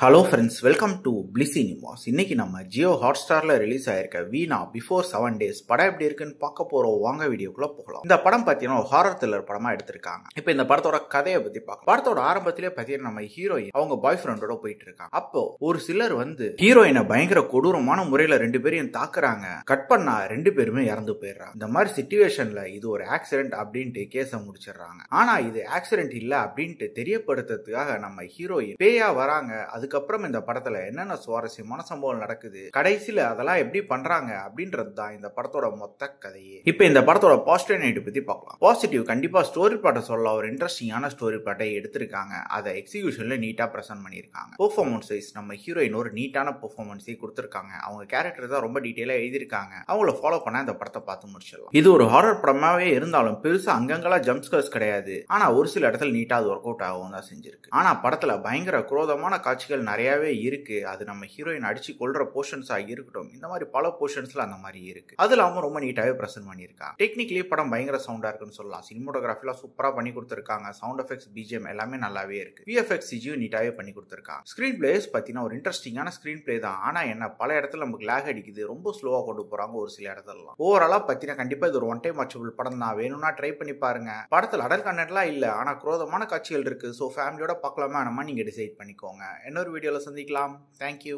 Hello friends, welcome to பிளி cinemas. இன்னைக்கு நம்ம ஜியோ ஹாட்ஸ்டார்ல ரிலீஸ் ஆயிருக்க வீணா பிஃபோர் 7 days படம் எப்படி இருக்குன்னு பார்க்க போறோம். வாங்க வீடியோக்குள்ள போகலாம். இந்த படம் பார்த்தீங்கன்னா ஒரு ஹாரர் த்ரில்லர் படமா எடுத்திருக்காங்க. இப்போ இந்த படத்தோட கதையை பத்தி பார்க்கலாம். படத்தோட ஆரம்பத்திலே பார்த்தீங்கன்னா நம்ம ஹீரோயின் அவங்க பாய் ஃப்ரெண்டோட போயிட்டு இருக்காங்க. அப்போ ஒரு சிலர் வந்து ஹீரோயினை பயங்கர கொடூரமான முறையில 2 பேரையும் தாக்குறாங்க. கட் பண்ணா 2 பேருமே இறந்து போயிடுறாங்க. இந்த மாதிரி சிச்சுவேஷன்ல இது ஒரு ஆக்சிடென்ட் அப்படின்ட்டு கேஸை முடிச்சிடுறாங்க. ஆனா இது ஆக்சிடென்ட் இல்ல அப்படின்ட்டு தெரியப்படுத்துறதுக்காக நம்ம ஹீரோயின் பேயா வராங்க. அதுக்கப்புறம் இந்த படத்துல என்னென்ன சுவாரஸ்யமான சம்பவம் நடக்குது, கடைசியில அதெல்லாம் எப்படி பண்றாங்க அப்படின்றது தான் இந்த படத்தோட மொத்த கதையே. இப்ப இந்த படத்தோட பாசிட்டிவ் நெகட்டிவ் பத்தி பார்க்கலாம். பாசிட்டிவ், கண்டிப்பா ஸ்டோரி பிளாட்டை சொல்ல ஒரு இன்ட்ரெஸ்டிங்கான ஸ்டோரி பிளாட்டை எடுத்திருக்காங்க. அதை எக்ஸிகியூஷன்ல நீட்டா பிரசன்ட் பண்ணிருக்காங்க. பெர்ஃபார்மன்ஸ் வைஸ் நம்ம ஹீரோயின் ஒரு நீட்டான பெர்ஃபார்மன்ஸே கொடுத்திருக்காங்க. அவங்க கேரக்டர் தான் ரொம்ப டீடைலா எழுதியிருக்காங்க. அவங்கள ஃபாலோ பண்ண இந்த படத்தை பார்த்து முடிச்சிடலாம். இது ஒரு ஹாரர் படமாவே இருந்தாலும் பெருசா அங்கங்கெல்லாம் ஜம்ப் ஸ்கேர்ஸ் கிடையாது. ஆனா ஒரு சில இடத்துல நீட்டா அது ஒர்க் அவுட் ஆகும் தான் செஞ்சிருக்கு. ஆனா படத்துல பயங்கர குரோதமான காட்சிகள் நிறையவே இருக்கு. அது நம்ம ஹீரோயின் அடிச்சு கொள்ற போர்ஷன்ஸா இருக்கட்டும், இந்த மாதிரி பல போர்ஷன்ஸ்ல அந்த மாதிரி இருக்கு. அது இல்லாம ரொம்ப நீட்டாவே பிரசன்ட் பண்ணிருக்காங்க. டெக்னிக்கலி படம் பயங்கர சவுண்டா இருக்குன்னு சொல்லலாம். சினிமோட்டோகிராஃபில சூப்பரா பண்ணி கொடுத்திருக்காங்க. சவுண்ட் எஃபெக்ட்ஸ், பிஜிஎம் எல்லாமே நல்லாவே இருக்கு. விஎஃப்எக்ஸ் சிஜியும் நீட்டாவே பண்ணி கொடுத்திருக்காங்க. ஸ்கிரீன் பிளேஸ் பார்த்தீங்கன்னா ஒரு இன்ட்ரெஸ்டிங்கான ஸ்கிரீன் பிளே தான். ஆனா என்ன பல இடத்துல நமக்கு லேக் அடிக்குது. ரொம்ப ஸ்லோவா கொண்டு போறாங்க ஒரு சில இடத்துல. ஓவராலா பார்த்தீங்கன்னா கண்டிப்பா இது ஒரு ஒன் டைம் வாட்சபிள் படம் தான். வேணும்னா ட்ரை பண்ணி பாருங்க. படத்துல அடல் கண்டென்ட்லாம் இல்ல, ஆனா குரோதமான காட்சிகள் இருக்கு. ஸோ ஃபேமிலியோட பார்க்கலாமா நம்ம நீங்க டிசைட் பண்ணிக்கோங்க. இன்னொரு வீடியோல சந்திக்கலாம். தேங்க்யூ.